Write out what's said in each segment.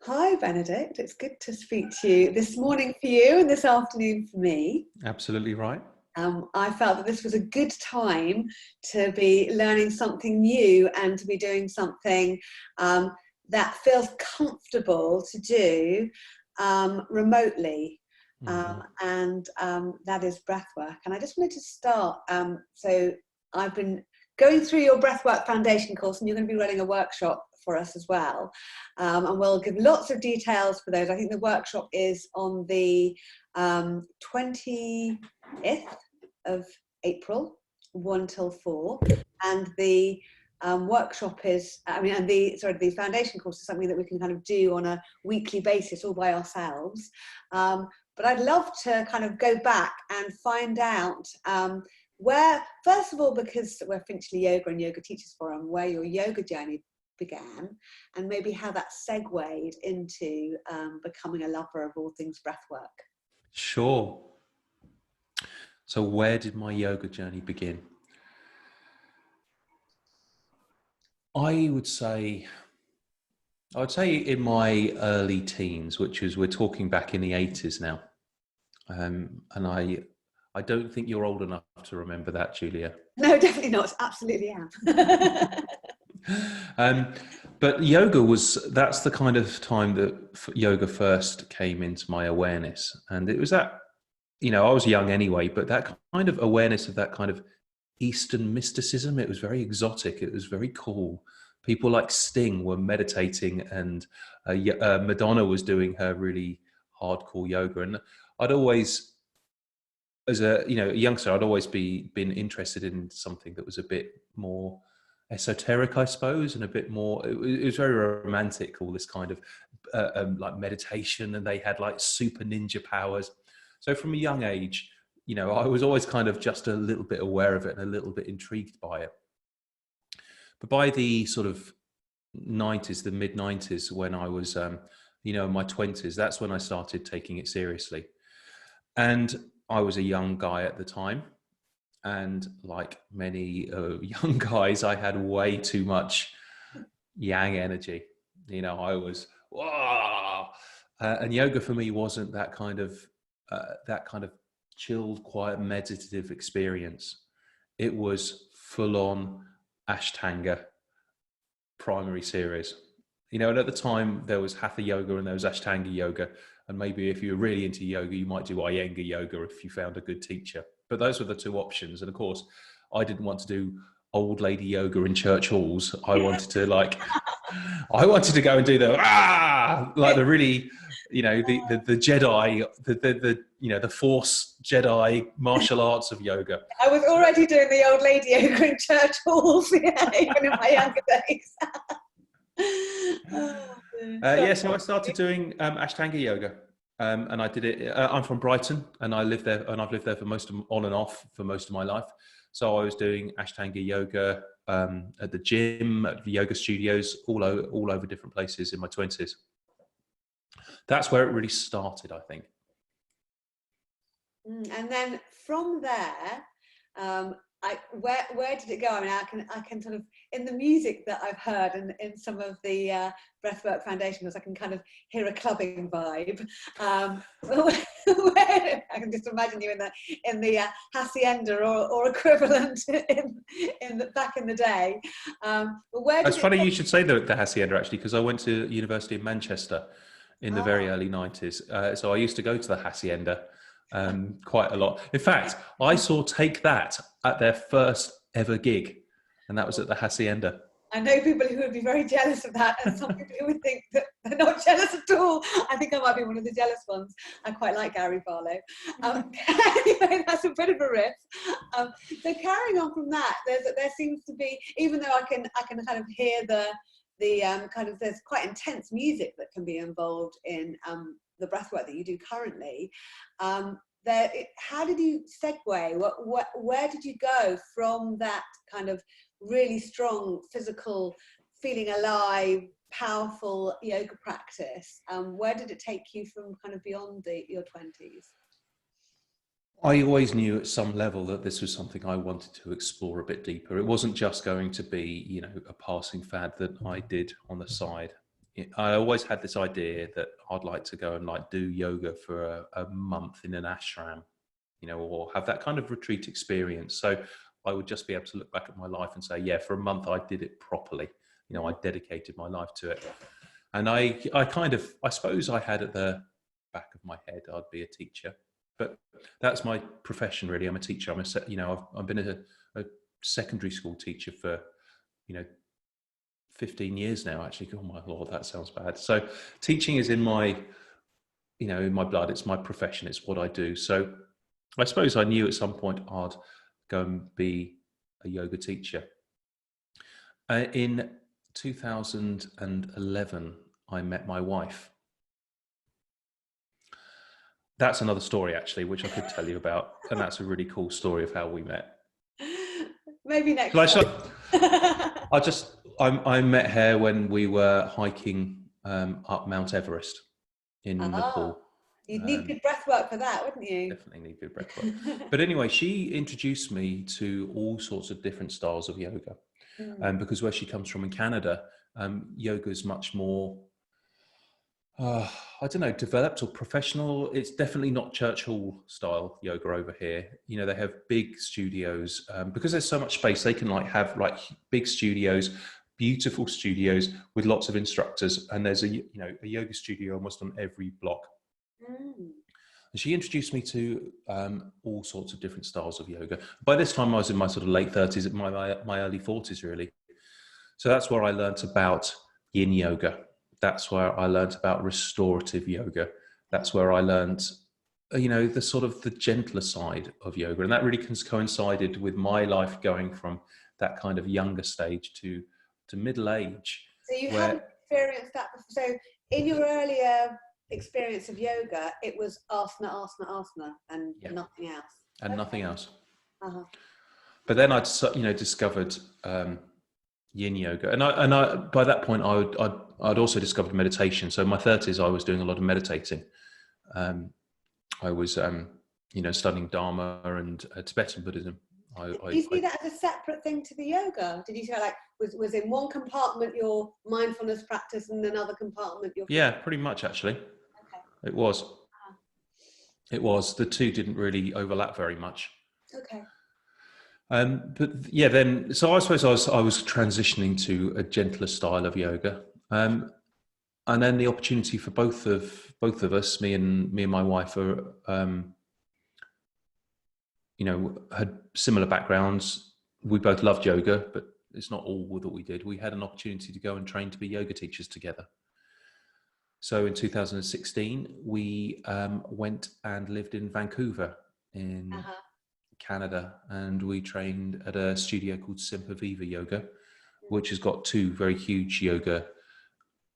Hi, Benedict. It's good to speak to you this morning for you and this afternoon for me. Absolutely right. I felt that this was a good time to be learning something new and to be doing something that feels comfortable to do remotely. That is breathwork. And I just wanted to start. So I've been going through your breathwork foundation course, and you're going to be running a workshop for us as well. And we'll give lots of details for those. I think the workshop is on the 20th of April, 1 till 4. And the workshop is, the foundation course is something that we can kind of do on a weekly basis all by ourselves. But I'd love to kind of go back and find out where, first of all, because we're Finchley Yoga and Yoga Teachers Forum, where your yoga journey began, and maybe how that segued into becoming a lover of all things breathwork. Sure. So where did my yoga journey begin? I would say in my early teens, which is, we're talking back in the 80s now. And I don't think you're old enough to remember that, Julia. No, definitely not. Absolutely am. But that's the kind of time that yoga first came into my awareness. And it was that, I was young anyway, but that kind of awareness of that kind of Eastern mysticism, it was very exotic. It was very cool. People like Sting were meditating, and Madonna was doing her really hardcore yoga. And I'd always, as a youngster, I'd always been interested in something that was a bit more esoteric, I suppose, and a bit more. It was very romantic. All this kind of like meditation, and they had like super ninja powers. So from a young age, I was always kind of just a little bit aware of it and a little bit intrigued by it. But by the sort of 90s, the mid 90s, when I was, in my 20s, that's when I started taking it seriously. And I was a young guy at the time. And like many young guys, I had way too much yang energy. I was, whoa! And yoga for me wasn't that kind of chilled, quiet, meditative experience. It was full on Ashtanga primary series. And at the time there was Hatha yoga and there was Ashtanga yoga. And maybe if you were really into yoga, you might do Iyengar yoga if you found a good teacher. But those were the two options. And of course, I didn't want to do old lady yoga in church halls. I wanted to go and do the really, the Jedi, the Force Jedi martial arts of yoga. I was already doing the old lady yoga in church halls, even in my younger days. So I started doing Ashtanga yoga, and I did it. I'm from Brighton, and I've lived there on and off for most of my life. So I was doing Ashtanga yoga at the gym, at the yoga studios, all over different places in my 20s. That's where it really started, I think. And then from there, where did it go? I mean, I can sort of, in the music that I've heard and in some of the Breathwork Foundation, I can kind of hear a clubbing vibe. I can just imagine you in the hacienda or equivalent back in the day. It's funny you should say the hacienda, actually, because I went to University of Manchester in the very early 90s. So I used to go to the hacienda quite a lot. In fact, I saw Take That at their first ever gig, and that was at the hacienda. I know people who would be very jealous of that, and some people who would think that they're not jealous at all. I think I might be one of the jealous ones. I quite like Gary Barlow. Anyway, that's a bit of a riff. So carrying on from that, there seems to be, even though I can kind of hear the kind of, there's quite intense music that can be involved in the breathwork that you do currently. How did you segue? Where did you go from that kind of really strong physical, feeling alive, powerful yoga practice? Where did it take you from kind of beyond your 20s? I always knew at some level that this was something I wanted to explore a bit deeper. It wasn't just going to be, a passing fad that I did on the side. I always had this idea that I'd like to go and like do yoga for a month in an ashram, or have that kind of retreat experience. So I would just be able to look back at my life and say, yeah, for a month I did it properly. I dedicated my life to it. And I suppose I had at the back of my head, I'd be a teacher, but that's my profession really. I'm a teacher. I've been a secondary school teacher for, 15 years now, actually. Oh my Lord, that sounds bad. So teaching is in my blood. It's my profession. It's what I do. So I suppose I knew at some point I'd go and be a yoga teacher. In 2011, I met my wife. That's another story, actually, which I could tell you about. And that's a really cool story of how we met. Maybe next time. I met her when we were hiking up Mount Everest in Nepal. You'd need good breath work for that, wouldn't you? Definitely need good breath work. But anyway, she introduced me to all sorts of different styles of yoga. Because where she comes from in Canada, yoga is much more, developed or professional. It's definitely not church hall style yoga over here. They have big studios because there's so much space. They can have big studios, beautiful studios with lots of instructors, and there's a yoga studio almost on every block. And she introduced me to all sorts of different styles of yoga. By this time, I was in my sort of late 30s, my early 40s, really. So that's where I learnt about yin yoga. That's where I learnt about restorative yoga. That's where I learnt, the sort of the gentler side of yoga. And that really coincided with my life going from that kind of younger stage to middle age. So you hadn't experienced that before. So in your earlier experience of yoga, it was asana, asana, asana, and nothing else. And nothing else. But then I'd discovered yin yoga, and I by that point I'd also discovered meditation. So in my 30s, I was doing a lot of meditating. I was studying Dharma and Tibetan Buddhism. Did you see that as a separate thing to the yoga? Did you see was in one compartment your mindfulness practice and another compartment your... Yeah, pretty much actually. Okay. It was. It was. The two didn't really overlap very much. Okay. But yeah, then so I suppose I was transitioning to a gentler style of yoga, and then the opportunity for both of us, me and my wife, had similar backgrounds. We both loved yoga, but it's not all that we did. We had an opportunity to go and train to be yoga teachers together. So in 2016, we went and lived in Vancouver in Canada, and we trained at a studio called Simpa Viva Yoga, which has got two very huge yoga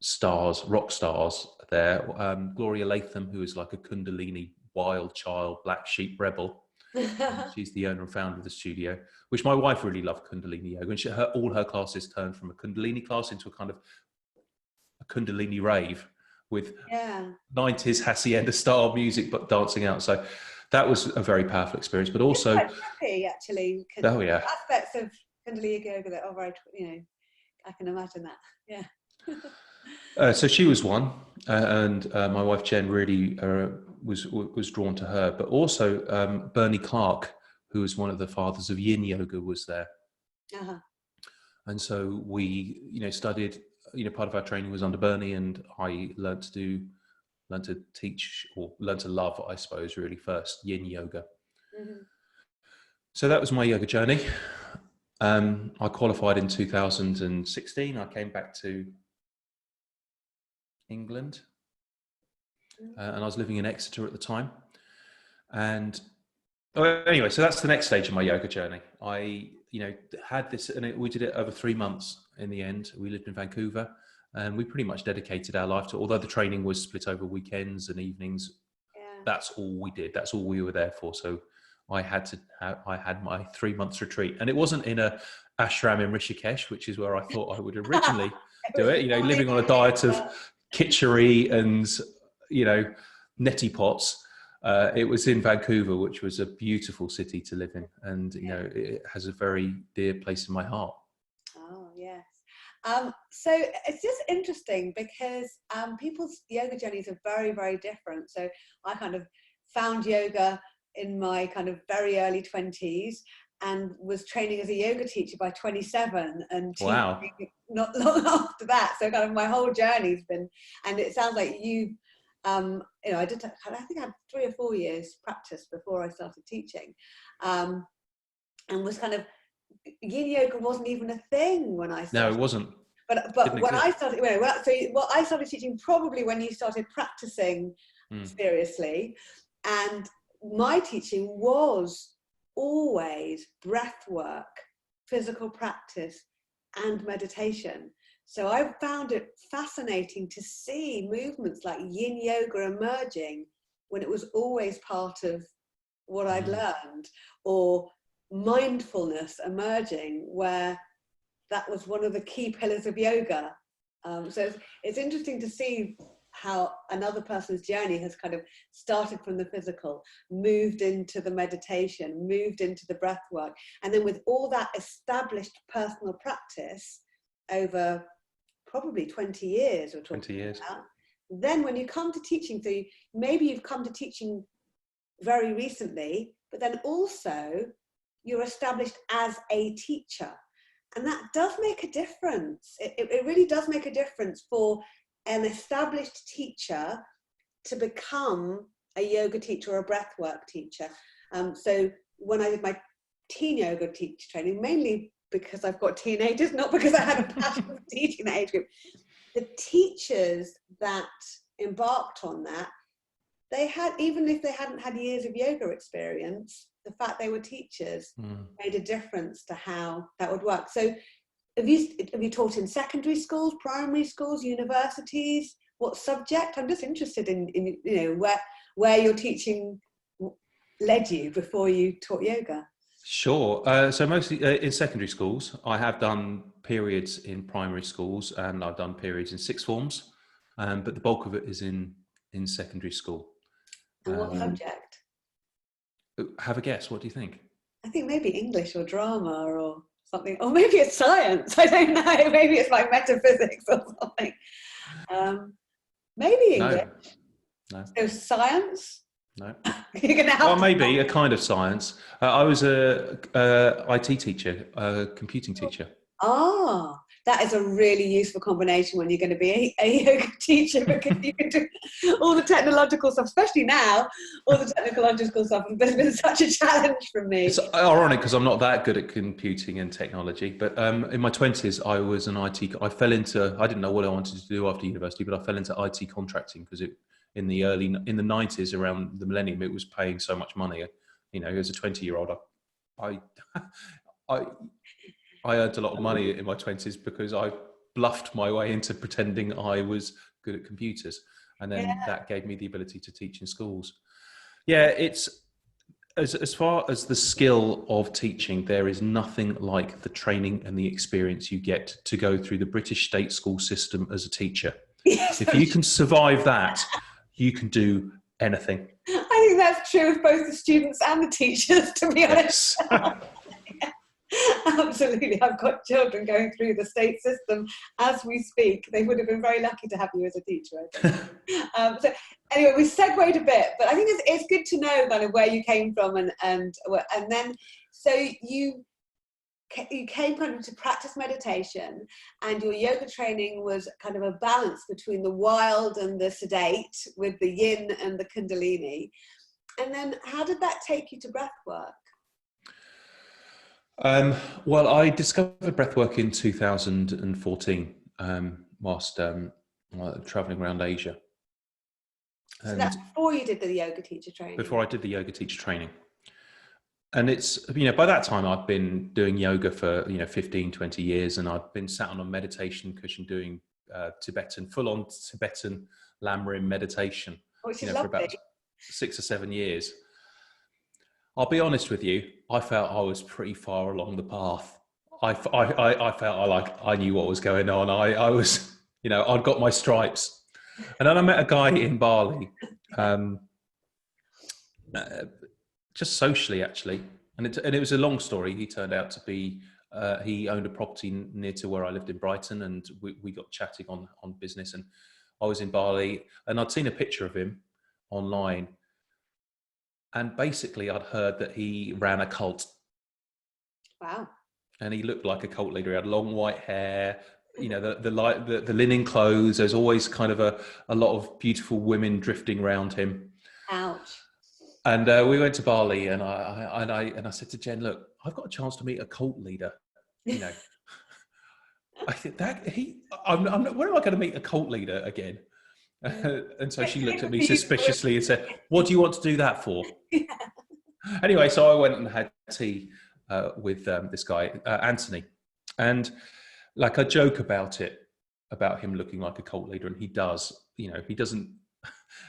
stars, rock stars there. Gloria Latham, who is like a Kundalini wild child, black sheep rebel. She's the owner and founder of the studio, which my wife really loved Kundalini yoga, and all her classes turned from a Kundalini class into a kind of a Kundalini rave with 90s hacienda style music, but dancing out. So that was a very powerful experience, but also it's quite happy, actually. Aspects of Kundalini yoga that are very, I can imagine that. Yeah. So she was one, and my wife Jen really was drawn to her, but also Bernie Clark, who was one of the fathers of Yin Yoga, was there. And so we, studied. Part of our training was under Bernie, and I learned to teach, or learn to love, I suppose, really first Yin Yoga. So that was my yoga journey. I qualified in 2016. I came back to England, and I was living in Exeter at the time. And anyway, so that's the next stage of my yoga journey. I, had this, and we did it over 3 months. In the end, we lived in Vancouver, and we pretty much dedicated our life to. Although the training was split over weekends and evenings, that's all we did. That's all we were there for. So I had my 3 months retreat, and it wasn't in a ashram in Rishikesh, which is where I thought I would originally do it. Living on a diet of kitchery and neti pots. It was in Vancouver, which was a beautiful city to live in, and it has a very dear place in my heart. Oh yes, So it's just interesting because people's yoga journeys are very, very different. So I kind of found yoga in my kind of very early 20s and was training as a yoga teacher by 27 and Wow. teaching not long after that. So kind of my whole journey's been, and it sounds like you know, I think I had 3 or 4 years practice before I started teaching, and was kind of, yin yoga wasn't even a thing when I started. No, it wasn't. But Didn't when I exist. started, I started teaching probably when you started practicing seriously, and my teaching was always breath work, physical practice, and meditation. So I found it fascinating to see movements like yin yoga emerging when it was always part of what I'd learned, or mindfulness emerging where that was one of the key pillars of yoga. So it's interesting to see how another person's journey has kind of started from the physical, moved into the meditation, moved into the breath work, and then with all that established personal practice over probably 20 years or 20 years. about, then when you come to teaching, so maybe you've come to teaching very recently, but then also you're established as a teacher. And that does make a difference. It really does make a difference for an established teacher to become a yoga teacher or a breathwork teacher. So when I did my teen yoga teacher training, mainly because I've got teenagers, not because I had a passion for teaching that age group, the teachers that embarked on that, they had, even if they hadn't had years of yoga experience, the fact they were teachers made a difference to how that would work. So have you taught in secondary schools, primary schools, universities? What subject? I'm just interested in you know, where your teaching led you before you taught yoga. Sure. So mostly in secondary schools. I have done periods in primary schools and I've done periods in sixth forms, but the bulk of it is in secondary school. And what subject? Have a guess. What do you think? I think maybe English or drama or something, or maybe it's science. I don't know. Maybe it's like metaphysics or something. Maybe English. No. So science. No. You're gonna have Well, to. maybe a kind of science. I was a IT teacher, a computing teacher. Ah, that is a really useful combination when you're going to be a yoga teacher, because you can do all the technological stuff, especially now, all the technological stuff has been such a challenge for me. It's ironic because I'm not that good at computing and technology, but in my 20s, I was an IT. I didn't know what I wanted to do after university, but I fell into IT contracting because in the 90s, around the millennium, it was paying so much money. You know, as a 20-year-old, I earned a lot of money in my 20s because I bluffed my way into pretending I was good at computers. And then that gave me the ability to teach in schools. Yeah, it's as far as the skill of teaching, there is nothing like the training and the experience you get to go through the British state school system as a teacher. Yes, If you can survive that, you can do anything. I think that's true of both the students and the teachers, to be honest. Yes. Absolutely. I've got children going through the state system as we speak. They would have been very lucky to have you as a teacher, I think. So anyway, we segued a bit, but I think it's good to know kind of where you came from, and then so you came kind of to practice meditation, and your yoga training was kind of a balance between the wild and the sedate, with the yin and the kundalini. And then how did that take you to breath work? Well, I discovered breathwork in 2014 whilst traveling around Asia. So that's before you did the yoga teacher training? Before I did the yoga teacher training. And it's, by that time I'd been doing yoga for, 15, 20 years, and I'd been sat on a meditation cushion doing full-on Tibetan Lamrim meditation, Which is for about 6 or 7 years. I'll be honest with you, I felt I was pretty far along the path. I felt I knew what was going on. I was, I'd got my stripes. And then I met a guy in Bali, just socially actually. And it was a long story. He turned out to be He owned a property near to where I lived in Brighton, and we got chatting on business. And I was in Bali, and I'd seen a picture of him online, and basically I'd heard that he ran a cult. Wow. And he looked like a cult leader. He had long white hair, you know, the linen clothes. There's always kind of a lot of beautiful women drifting around him. Ouch. And we went to Bali, and I said to Jen, look, I've got a chance to meet a cult leader. You know, I think that I'm not, where am I going to meet a cult leader again? And so she looked at me suspiciously and said, what do you want to do that for? Yeah. Anyway, so I went and had tea with this guy, Anthony. And like I joke about him looking like a cult leader, and he does, you know, he doesn't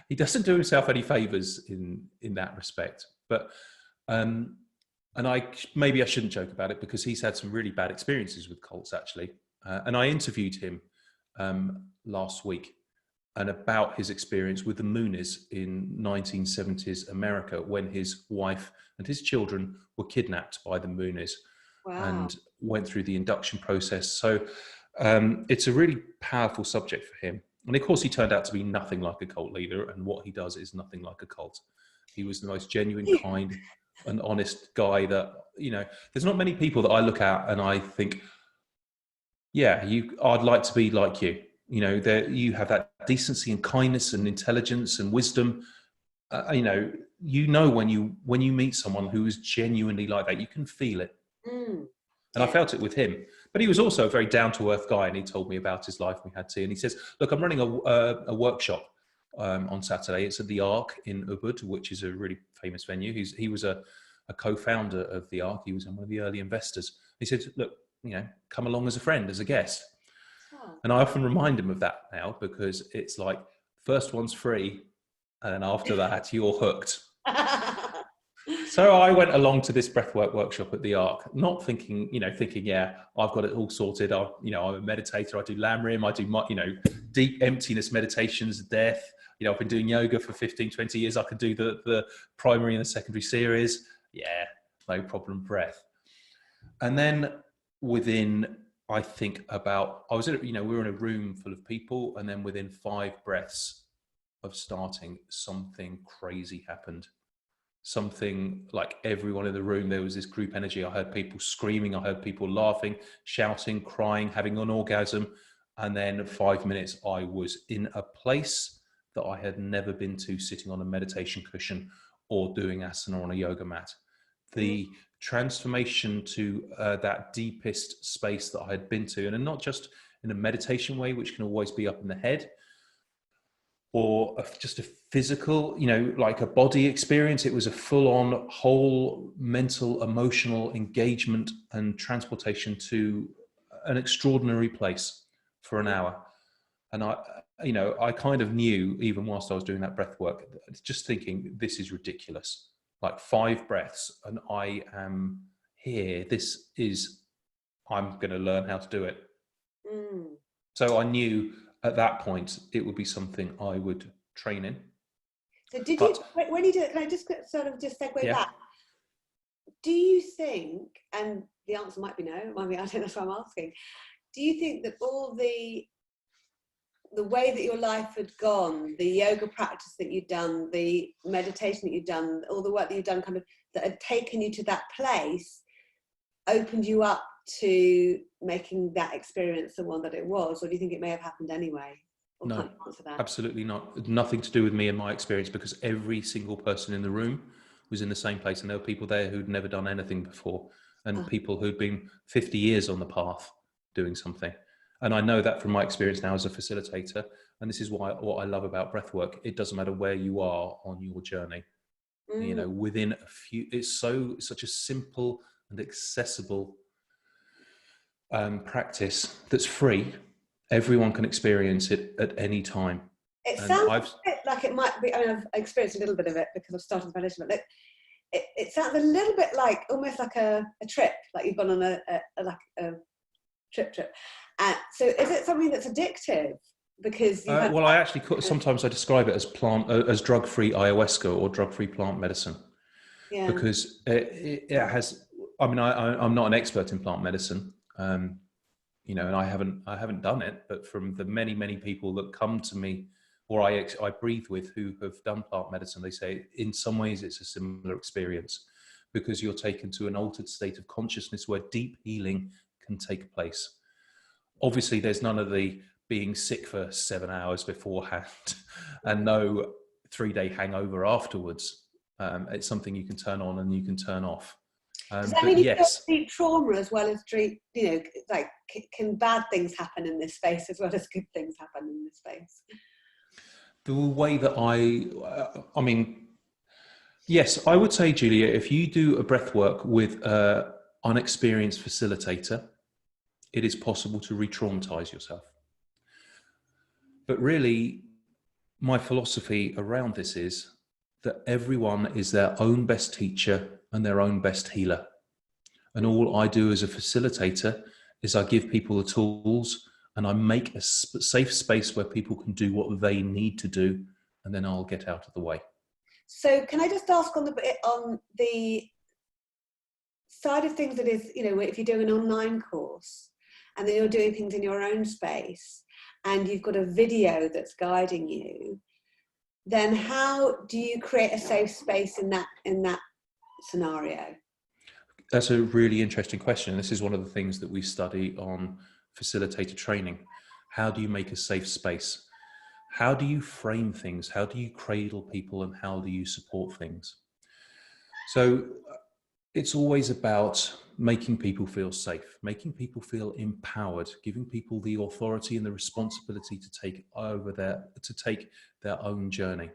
do himself any favors in that respect. But and maybe I shouldn't joke about it, because he's had some really bad experiences with cults, actually. And I interviewed him last week, and about his experience with the Moonies in 1970s America, when his wife and his children were kidnapped by the Moonies. Wow. And went through the induction process. So it's a really powerful subject for him. And of course, he turned out to be nothing like a cult leader, and what he does is nothing like a cult. He was the most genuine, kind and honest guy that, you know, there's not many people that I look at and I think, yeah, I'd like to be like you. You know, you have that decency and kindness and intelligence and wisdom. You know, when you meet someone who is genuinely like that, you can feel it. Mm. And I felt it with him. But he was also a very down-to-earth guy, and he told me about his life. We had tea, and he says, look, I'm running a workshop on Saturday. It's at the Ark in Ubud, which is a really famous venue. He was a co-founder of the Ark. He was one of the early investors. He said, look, you know, come along as a friend, as a guest. Oh. And I often remind him of that now, because it's like, first one's free, and then after that, you're hooked. So I went along to this breathwork workshop at the Ark, not thinking, yeah, I've got it all sorted. I'm a meditator. I do Lamrim. I do, deep emptiness meditations, death. I've been doing yoga for 15, 20 years. I could do the primary and the secondary series. Yeah, no problem, breath. And then within, I think about, we were in a room full of people, and then within 5 breaths of starting, something crazy happened. Something like everyone in the room, there was this group energy. I heard people screaming, I heard people laughing, shouting, crying, having an orgasm. And then 5 minutes, I was in a place that I had never been to, sitting on a meditation cushion or doing asana on a yoga mat. The transformation to that deepest space that I had been to, and not just in a meditation way, which can always be up in the head, or just a physical, like a body experience. It was a full-on whole mental, emotional engagement and transportation to an extraordinary place for an hour. And I kind of knew, even whilst I was doing that breath work, just thinking, this is ridiculous. Like 5 breaths and I am here. I'm going to learn how to do it. Mm. So I knew at that point it would be something I would train in. So when you do it, can I just sort of just segue back? Do you think, and the answer might be no, it might be, I don't know, that's why I'm asking, do you think that all the way that your life had gone, the yoga practice that you'd done, the meditation that you'd done, all the work that you'd done kind of that had taken you to that place, opened you up to making that experience the one that it was? Or do you think it may have happened anyway? Or no, can't you answer that? Absolutely not. Nothing to do with me and my experience, because every single person in the room was in the same place, and there were people there who'd never done anything before, and people who'd been 50 years on the path doing something. And I know that from my experience now as a facilitator. And this is what I love about breathwork. It doesn't matter where you are on your journey. Within a few, it's such a simple and accessible practice that's free. Everyone can experience it at any time. It sounds a bit like it might be, I've experienced a little bit of it because I've started meditation, but it sounds a little bit like, almost like a trip, like you've gone on a trip. So is it something that's addictive? Because I actually sometimes I describe it as drug-free ayahuasca or drug-free plant medicine. Yeah. Because it has I mean, I'm not an expert in plant medicine, you know, and I haven't done it, but from the many people that come to me or I breathe with who have done plant medicine, they say in some ways it's a similar experience because you're taken to an altered state of consciousness where deep healing can take place. Obviously, there's none of the being sick for 7 hours beforehand and no 3-day hangover afterwards. It's something you can turn on and you can turn off. Does that But mean you feel yes, deep trauma as well as deep, you know, like can bad things happen in this space as well as good things happen in this space? the way that I mean, yes, I would say, Julia, if you do a breath work with an unexperienced facilitator, it is possible to re-traumatize yourself. But really, my philosophy around this is that everyone is their own best teacher and their own best healer. And all I do as a facilitator is I give people the tools and I make a safe space where people can do what they need to do, and then I'll get out of the way. So can I just ask on the side of things that is, you know, if you're doing an online course and then you're doing things in your own space and you've got a video that's guiding you, then how do you create a safe space in that scenario? That's a really interesting question. This is one of the things that we study on facilitator training. How do you make a safe space? How do you frame things? How do you cradle people and how do you support things? So it's always about making people feel safe, making people feel empowered, giving people the authority and the responsibility to take their own journey.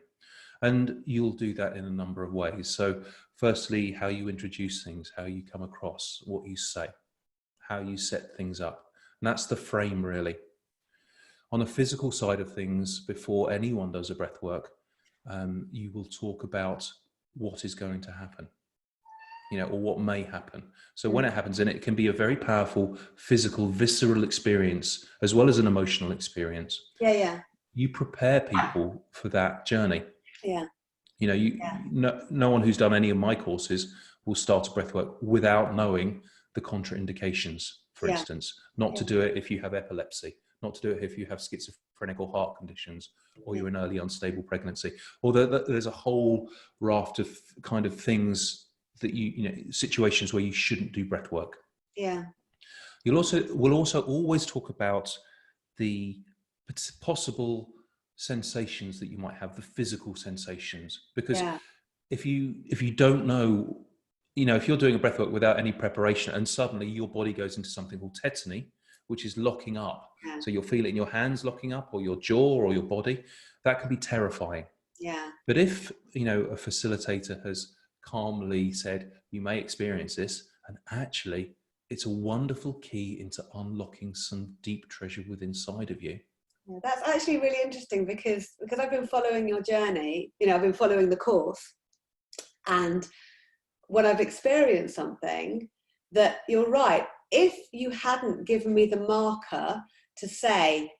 And you'll do that in a number of ways. So firstly, how you introduce things, how you come across, what you say, how you set things up. And that's the frame, really. On the physical side of things, before anyone does a breath work, you will talk about what is going to happen, you know, or what may happen. So when it happens, and it can be a very powerful physical, visceral experience, as well as an emotional experience. Yeah. You prepare people for that journey. Yeah. You know, no one who's done any of my courses will start a breathwork without knowing the contraindications, for instance, not to do it if you have epilepsy, not to do it if you have schizophrenic or heart conditions, or you're in early unstable pregnancy, or there's a whole raft of kind of things that you know, situations where you shouldn't do breath work. Yeah. We'll also always talk about the possible sensations that you might have, the physical sensations, because if you don't know, you know, if you're doing a breath work without any preparation and suddenly your body goes into something called tetany, which is locking up. So you'll feel it in your hands locking up, or your jaw, or your body. That can be terrifying. Yeah. But if, you know, a facilitator has calmly said, you may experience this, and actually it's a wonderful key into unlocking some deep treasure within inside of you. Yeah, that's actually really interesting because I've been following your journey, you know, I've been following the course, and when I've experienced something, that you're right, if you hadn't given me the marker to say,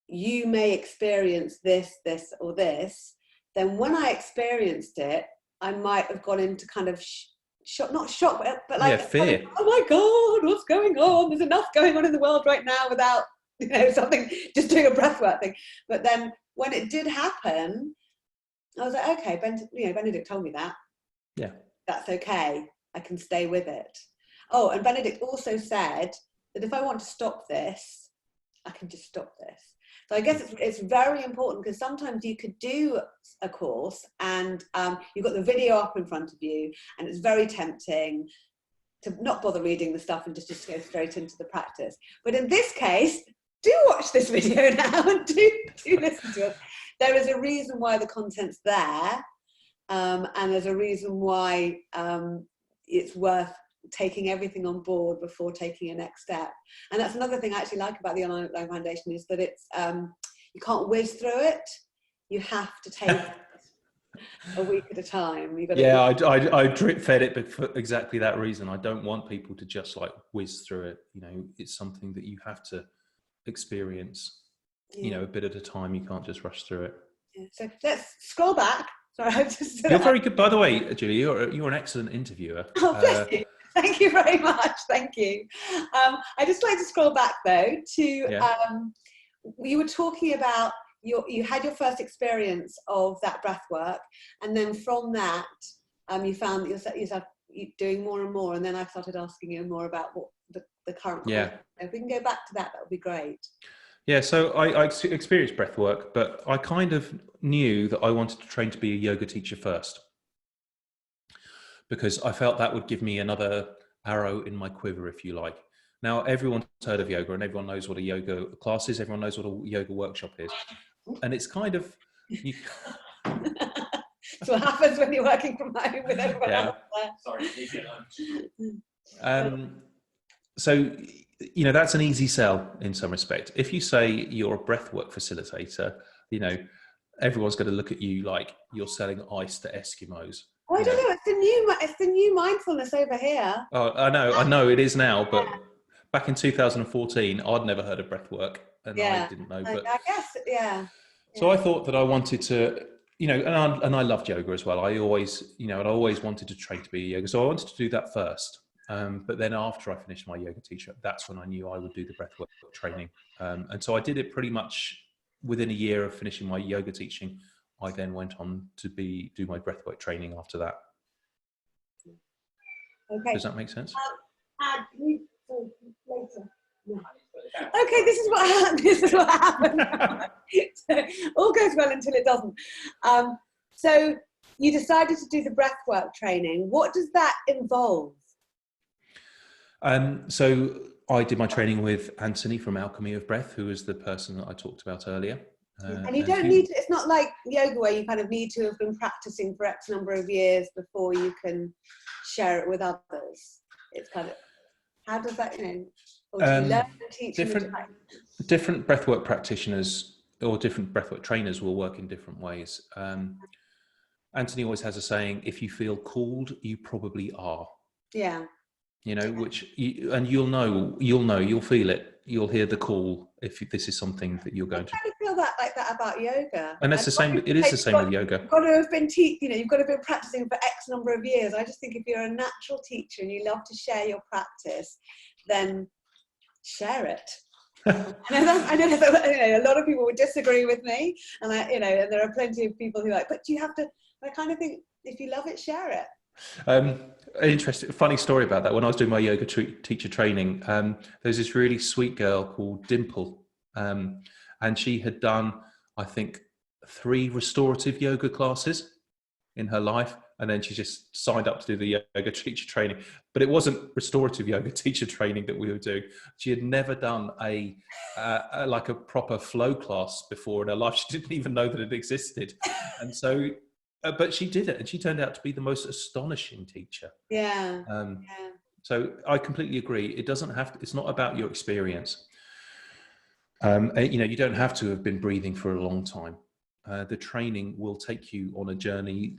you may experience this, or this, then when I experienced it, I might have gone into kind of shock, not shock, but like, fear. Kind of, oh my God, what's going on? There's enough going on in the world right now without, you know, something, just doing a breathwork thing. But then when it did happen, I was like, okay, Benedict told me that. Yeah. That's okay. I can stay with it. Oh, and Benedict also said that if I want to stop this, I can just stop this. So I guess it's very important, because sometimes you could do a course and you've got the video up in front of you and it's very tempting to not bother reading the stuff and just go straight into the practice. But in this case, do watch this video now and do listen to it. There is a reason why the content's there, and there's a reason why it's worth taking everything on board before taking a next step. And that's another thing I actually like about the Online Foundation, is that it's you can't whiz through it. You have to take a week at a time. I drip fed it, but for exactly that reason. I don't want people to just like whiz through it. You know, it's something that you have to experience, you know, a bit at a time. You can't just rush through it. Yeah. So let's scroll back. Sorry, You're very good, by the way, Julie. You're an excellent interviewer. Oh, bless you. Thank you very much. Thank you. I just like to scroll back though to you were talking about you had your first experience of that breath work, and then from that you found that yourself doing more and more, and then I started asking you more about what the current content. If we can go back to that would be great. Yeah, so I experienced breath work, but I kind of knew that I wanted to train to be a yoga teacher first, because I felt that would give me another arrow in my quiver, if you like. Now, everyone's heard of yoga and everyone knows what a yoga class is. Everyone knows what a yoga workshop is. And it's kind of... That's what happens when you're working from home with everyone else there. Sorry. So, you know, that's an easy sell in some respect. If you say you're a breathwork facilitator, you know, everyone's going to look at you like you're selling ice to Eskimos. Oh, I don't know. It's the new mindfulness over here. Oh, I know it is now, but back in 2014, I'd never heard of breathwork, and I didn't know. But I guess, So I thought that I wanted to, you know, and I loved yoga as well. I always wanted to train to be a yoga, so I wanted to do that first. But then after I finished my yoga teacher, that's when I knew I would do the breathwork training. And so I did it pretty much within a year of finishing my yoga teaching. I then went on to do my breathwork training after that. Okay. Does that make sense? Later. No. Okay, this is what happened. So, all goes well until it doesn't. So you decided to do the breathwork training. What does that involve? So I did my training with Anthony from Alchemy of Breath, who is the person that I talked about earlier. And you don't need to, it's not like yoga where you kind of need to have been practicing for X number of years before you can share it with others. It's kind of, how does that, you know, or do you learn and teach? Different breathwork practitioners or different breathwork trainers will work in different ways. Anthony always has a saying, if you feel called, you probably are. Yeah. You know, you'll feel it. You'll hear the call if this is something that you're going to. I kind of feel like that about yoga. And that's the same. It is the same with yoga. You've got to have been you've got to have been practicing for X number of years. I just think if you're a natural teacher and you love to share your practice, then share it. I know a lot of people would disagree with me, and and there are plenty of people who are like, but you have to. I kind of think if you love it, share it. Interesting, funny story about that. When I was doing my yoga teacher training, there's this really sweet girl called Dimple, and she had done, I think, 3 restorative yoga classes in her life, and then she just signed up to do the yoga teacher training. But it wasn't restorative yoga teacher training that we were doing. She had never done a proper flow class before in her life. She didn't even know that it existed, and so. But she did it, and she turned out to be the most astonishing teacher. Yeah. So I completely agree. It doesn't have to. It's not about your experience. You don't have to have been breathing for a long time. The training will take you on a journey.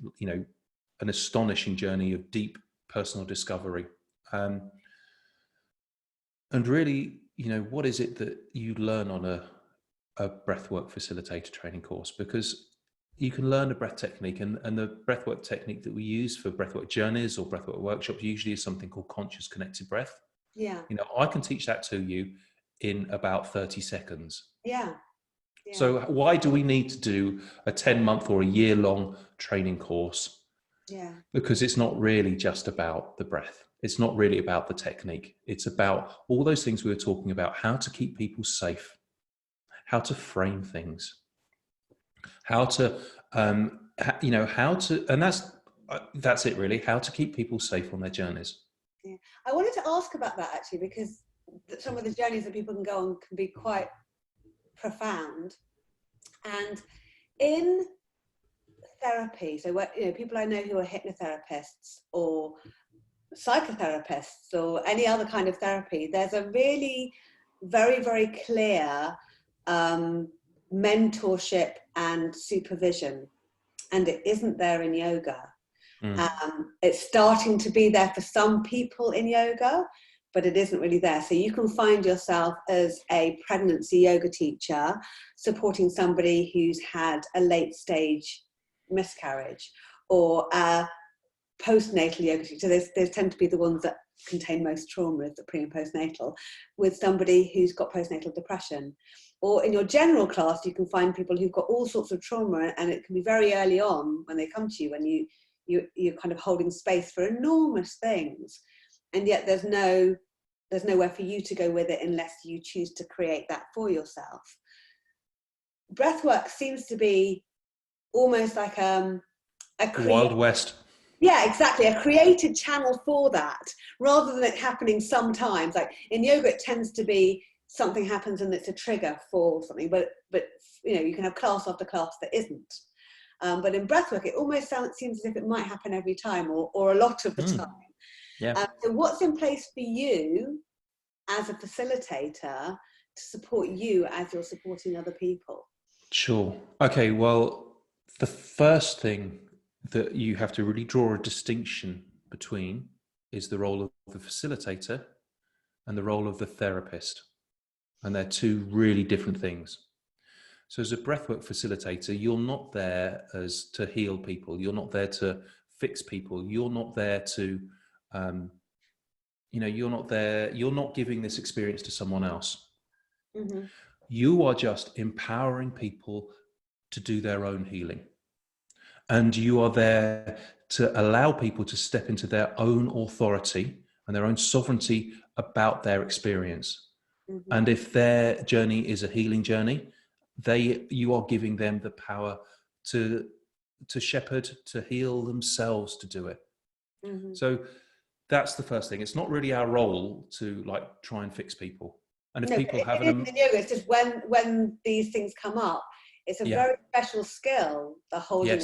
An astonishing journey of deep personal discovery. And really, what is it that you learn on a breathwork facilitator training course? Because you can learn a breath technique, and the breathwork technique that we use for breathwork journeys or breathwork workshops usually is something called conscious connected breath. Yeah. I can teach that to you in about 30 seconds. Yeah. So why do we need to do a 10-month or a year-long training course? Yeah. Because it's not really just about the breath. It's not really about the technique. It's about all those things we were talking about, how to keep people safe, how to frame things, how to, and that's it really, how to keep people safe on their journeys. Yeah. I wanted to ask about that actually, because some of the journeys that people can go on can be quite profound. And in therapy, so people I know who are hypnotherapists or psychotherapists or any other kind of therapy, there's a really very, very clear mentorship and supervision, and it isn't there in yoga. It's starting to be there for some people in yoga, but it isn't really there. So you can find yourself as a pregnancy yoga teacher supporting somebody who's had a late stage miscarriage, or a postnatal yoga teacher. Those tend to be the ones that contain most trauma is the pre and postnatal, with somebody who's got postnatal depression. Or in your general class, you can find people who've got all sorts of trauma, and it can be very early on when they come to you, when you're kind of holding space for enormous things, and yet there's nowhere for you to go with it unless you choose to create that for yourself. Breathwork seems to be almost like Wild West. Yeah, exactly. A created channel for that, rather than it happening sometimes. Like in yoga, it tends to be something happens and it's a trigger for something, but you can have class after class that isn't. But in breathwork, it almost seems as if it might happen every time, or a lot of the time. Yeah. So what's in place for you as a facilitator to support you as you're supporting other people? Sure. Okay, well, the first thing that you have to really draw a distinction between is the role of the facilitator and the role of the therapist. And they're two really different things. So as a breathwork facilitator, you're not there to heal people. You're not there to fix people. You're not there to, you're not giving this experience to someone else. Mm-hmm. You are just empowering people to do their own healing. And you are there to allow people to step into their own authority and their own sovereignty about their experience. Mm-hmm. And if their journey is a healing journey, you are giving them the power to shepherd, to heal themselves, to do it. Mm-hmm. So that's the first thing. It's not really our role to try and fix people. And if people have in yoga, it's just when these things come up, it's a very special skill, the holding of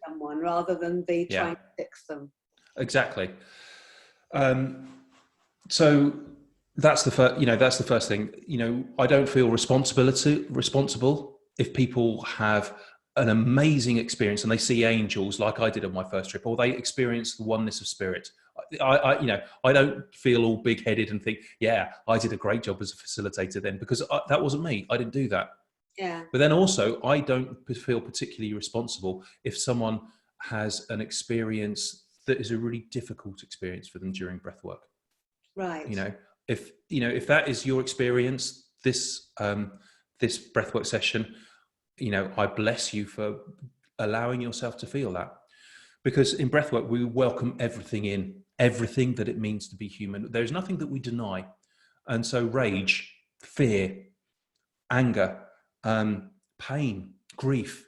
someone, rather than the trying to fix them. Exactly. So that's the first. That's the first thing. I don't feel responsible if people have an amazing experience and they see angels like I did on my first trip, or they experience the oneness of spirit. I don't feel all big-headed and think, yeah, I did a great job as a facilitator then, because that wasn't me. I didn't do that. Yeah. But then also, I don't feel particularly responsible if someone has an experience that is a really difficult experience for them during breathwork. Right. If that is your experience, this breathwork session, I bless you for allowing yourself to feel that. Because in breathwork, we welcome everything that it means to be human. There's nothing that we deny. And so rage, fear, anger, pain, grief,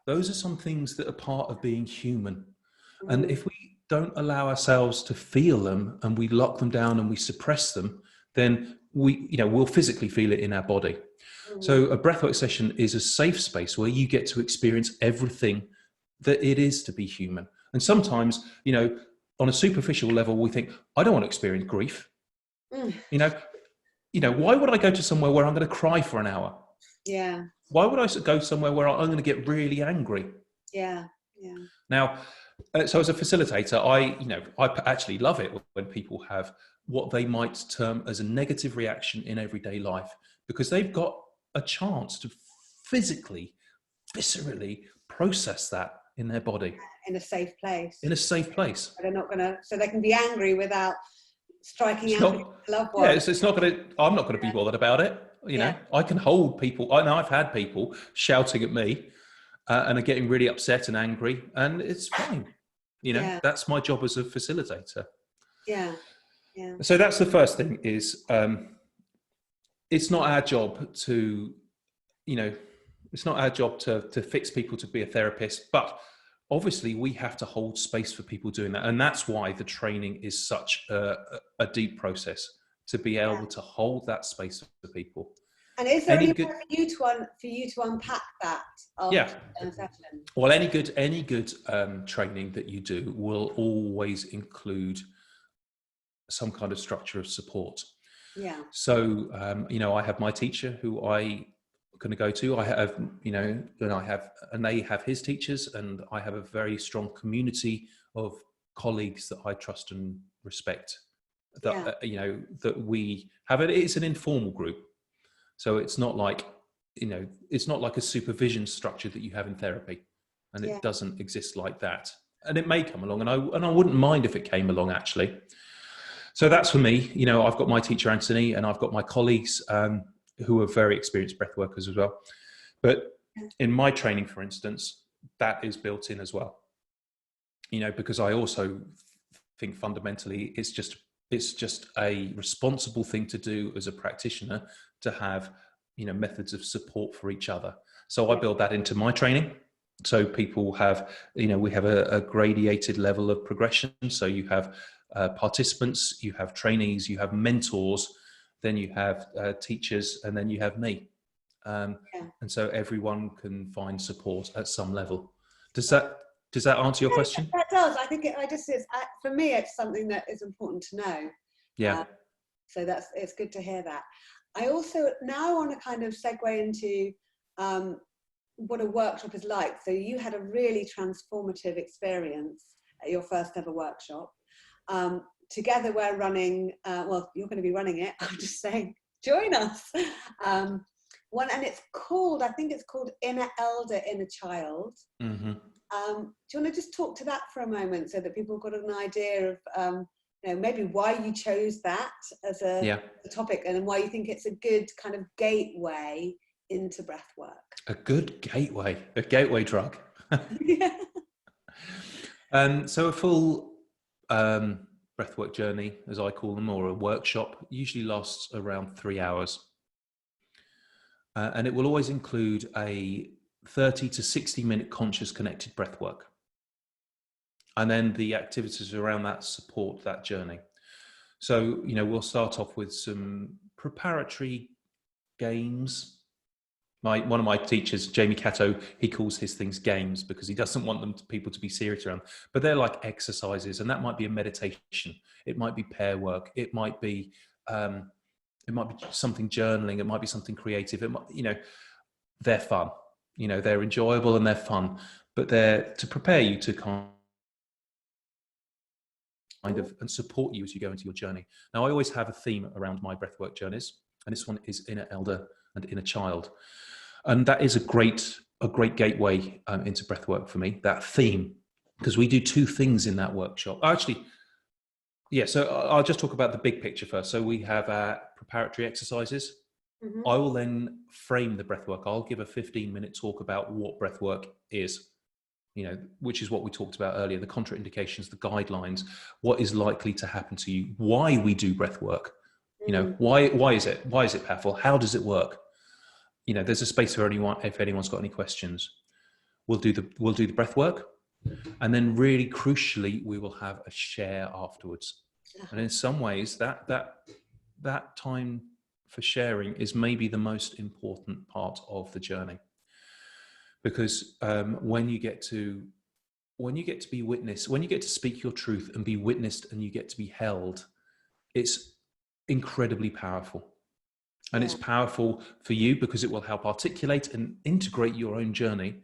those are some things that are part of being human. Mm. And if we don't allow ourselves to feel them and we lock them down and we suppress them, then we'll physically feel it in our body. Mm. So a breathwork session is a safe space where you get to experience everything that it is to be human. And sometimes, on a superficial level, we think, I don't want to experience grief. Mm. Why would I go to somewhere where I'm going to cry for an hour? Yeah. Why would I go somewhere where I'm going to get really angry? Yeah. Yeah. Now, so as a facilitator, I actually love it when people have what they might term as a negative reaction in everyday life, because they've got a chance to physically, viscerally process that in their body. In a safe place. In a safe place. So they can be angry without striking out with loved ones. Yeah, it's not going to, I'm not going to be bothered about it. I can hold people. I know I've had people shouting at me and are getting really upset and angry, and it's fine. That's my job as a facilitator. Yeah. Yeah. So that's the first thing is, it's not our job to, it's not our job to fix people, to be a therapist, but obviously we have to hold space for people doing that. And that's why the training is such a deep process, to be able to hold that space for people. And is there any way for you to unpack that after a session? Well, any good training that you do will always include some kind of structure of support. Yeah. So, I have my teacher who I'm going to go to. I have, and they have his teachers, and I have a very strong community of colleagues that I trust and respect. That that we have it. It's an informal group, so it's not like it's not like a supervision structure that you have in therapy, and it doesn't exist like that. And it may come along, and I wouldn't mind if it came along actually. So that's for me. You know, I've got my teacher, Anthony, and I've got my colleagues who are very experienced breath workers as well. But in my training, for instance, that is built in as well. You know, because I also think fundamentally it's just a responsible thing to do as a practitioner to have, you know, methods of support for each other. So I build that into my training. So people have, you know, we have a gradated level of progression. So you have participants, you have trainees, you have mentors, then you have teachers, and then you have me. And so everyone can find support at some level. Does that answer your question? That does. I think for me, it's something that is important to know. Yeah. So it's good to hear that. I also now want to kind of segue into what a workshop is like. So you had a really transformative experience at your first ever workshop. Together we're running, well, you're going to be running it. I'm just saying, join us. And it's called, I think it's called Inner Elder, Inner Child. Mm-hmm. Do you want to just talk to that for a moment so that people have got an idea of, you know, maybe why you chose that as a topic and why you think it's a good kind of gateway into breath work? A good gateway, a gateway drug. Yeah. So a full breathwork journey, as I call them, or a workshop, usually lasts around 3 hours. And it will always include a 30 to 60-minute conscious connected breathwork. And then the activities around that support that journey. So, you know, we'll start off with some preparatory games. One of my teachers, Jamie Catto, he calls his things games because he doesn't want people to be serious around. But they're like exercises, and that might be a meditation. It might be pair work. It might be something journaling. It might be something creative. It might, you know, they're fun. You know, they're enjoyable and they're fun, but they're to prepare you to kind of and support you as you go into your journey. Now, I always have a theme around my breathwork journeys, and this one is Inner Elder and Inner Child. And that is a great gateway into breathwork for me, that theme, because we do two things in that workshop. Actually, yeah, so I'll just talk about the big picture first. So we have our preparatory exercises. Mm-hmm. I will then frame the breathwork. I'll give a 15-minute talk about what breathwork is, you know, which is what we talked about earlier, the contraindications, the guidelines, what is likely to happen to you, why we do breathwork, you know, why is it powerful? How does it work? You know, there's a space for anyone, if anyone's got any questions. We'll do the breath work, and then really crucially, we will have a share afterwards. And in some ways, that time for sharing is maybe the most important part of the journey, because when you get to be witnessed, when you get to speak your truth and be witnessed, and you get to be held, it's incredibly powerful. And it's powerful for you because it will help articulate and integrate your own journey.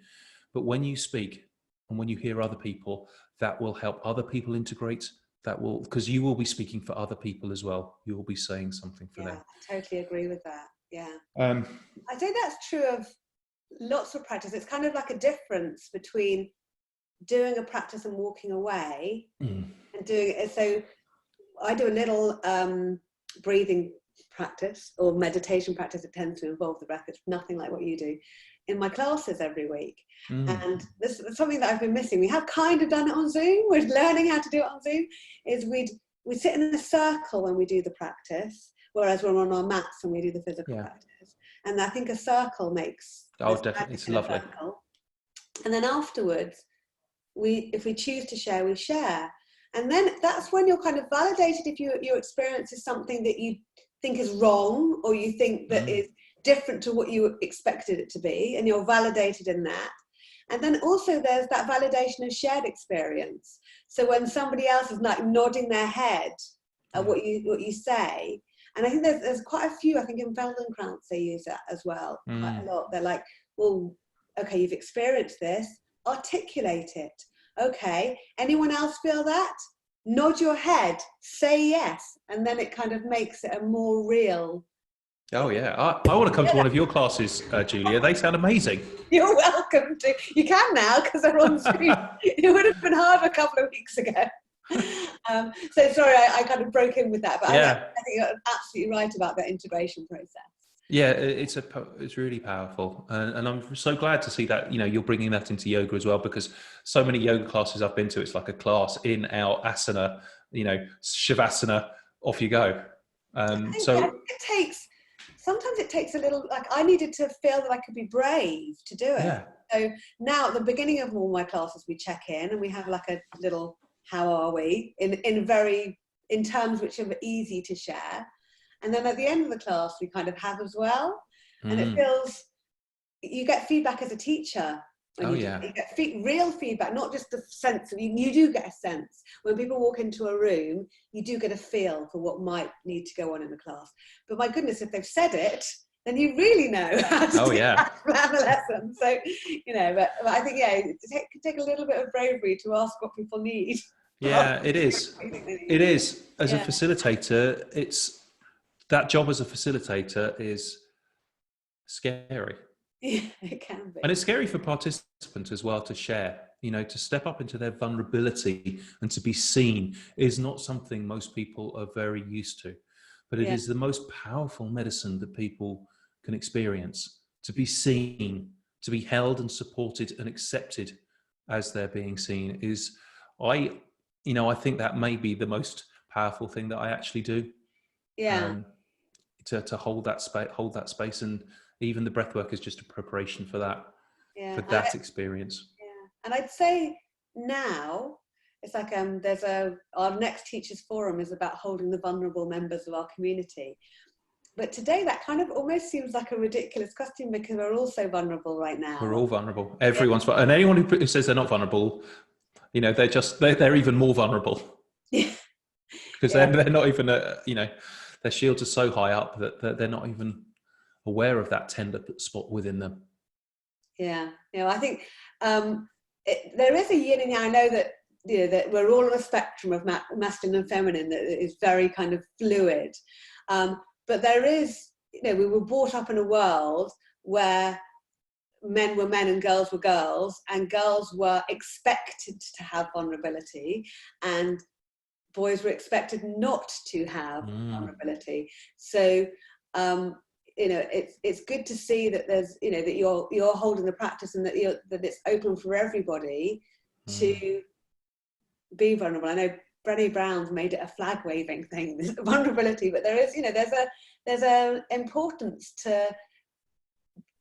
But when you speak and when you hear other people, that will help other people integrate. That will, because you will be speaking for other people as well. You will be saying something for them. I totally agree with that. Yeah. I think that's true of lots of practice. It's kind of like a difference between doing a practice and walking away and doing it. So I do a little breathing practice or meditation practice. It tends to involve the breath. It's nothing like what you do in my classes every week. And this is something that I've been missing. We have kind of done it on Zoom. We're learning how to do it on Zoom. Is we sit in a circle when we do the practice, whereas we're on our mats when we do the physical practice. And I think a circle makes definitely, it's lovely. Circle. And then afterwards, if we choose to share, we share. And then that's when you're kind of validated if your experience is something that you think is wrong, or you think that is different to what you expected it to be, and you're validated in that. And then also there's that validation of shared experience. So when somebody else is like nodding their head at what you say, and I think there's quite a few, I think in Feldenkrais they use that as well, quite a lot. They're like, well, okay, you've experienced this, articulate it. Okay, anyone else feel that? Nod your head, say yes, and then it kind of makes it a more real. Oh yeah, I want to come to one of your classes, Julia. They sound amazing. You're welcome to. You can now because they're on Zoom. It would have been hard a couple of weeks ago. So sorry, I kind of broke in with that, but Yeah. I think you're absolutely right about that integration process. Yeah, it's really powerful, and I'm so glad to see that you're bringing that into yoga as well, because so many yoga classes I've been to, it's like a class in, out, asana, shavasana, off you go. I think it takes, sometimes it takes a little, like I needed to feel that I could be brave to do it. Yeah. So now at the beginning of all my classes, we check in and we have like a little, how are we, in terms which are easy to share. And then at the end of the class, we kind of have as well. And it feels, you get feedback as a teacher. When you get real feedback, not just the sense of, you do get a sense. When people walk into a room, you do get a feel for what might need to go on in the class. But my goodness, if they've said it, then you really know how to plan a lesson. So, but I think, it could take a little bit of bravery to ask what people need. Yeah, it is. It is. As a facilitator, that job as a facilitator is scary. Yeah, it can be. And it's scary for participants as well to share, to step up into their vulnerability and to be seen is not something most people are very used to. But it is the most powerful medicine that people can experience, to be seen, to be held and supported and accepted as they're being seen I think that may be the most powerful thing that I actually do. Yeah. To hold that space, and even the breath work is just a preparation for that, for that experience. Yeah, and I'd say now it's like our next teachers forum is about holding the vulnerable members of our community. But today that kind of almost seems like a ridiculous question because we're all so vulnerable right now. We're all vulnerable. Everyone's and anyone who says they're not vulnerable, they're even more vulnerable. Because they're not even their shields are so high up that they're not even aware of that tender spot within them. Yeah, I think there is a yin and yang. I know that that we're all on a spectrum of masculine and feminine that is very kind of fluid, but there is, we were brought up in a world where men were men and girls were girls, and girls were expected to have vulnerability, and boys were expected not to have vulnerability. So it's good to see that there's that you're holding the practice, and that it's open for everybody to be vulnerable. I know Brené Brown's made it a flag waving thing, this vulnerability, but there is there's a importance to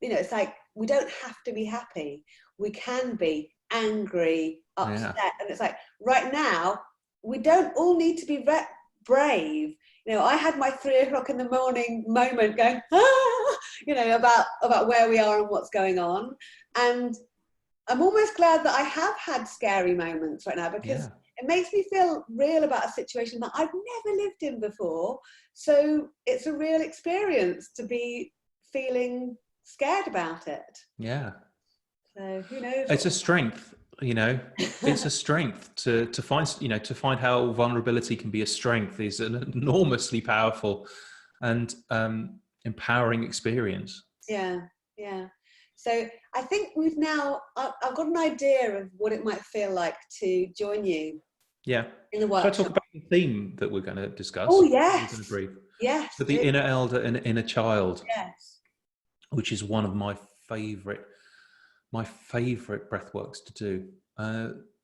it's like we don't have to be happy, we can be angry, upset, and it's like right now we don't all need to be brave. I had my 3 o'clock in the morning moment going, about where we are and what's going on. And I'm almost glad that I have had scary moments right now, because it makes me feel real about a situation that I've never lived in before. So it's a real experience to be feeling scared about it. Yeah. So who knows? It's a strength. It's a strength to find how vulnerability can be a strength is an enormously powerful and empowering experience. Yeah. So I think I've got an idea of what it might feel like to join you. Yeah. In the workshop. Shall I talk about the theme that we're going to discuss? Oh yes. We're going to breathe. Yes. So the inner elder and inner child. Yes. Which is one of my favorite breathworks to do.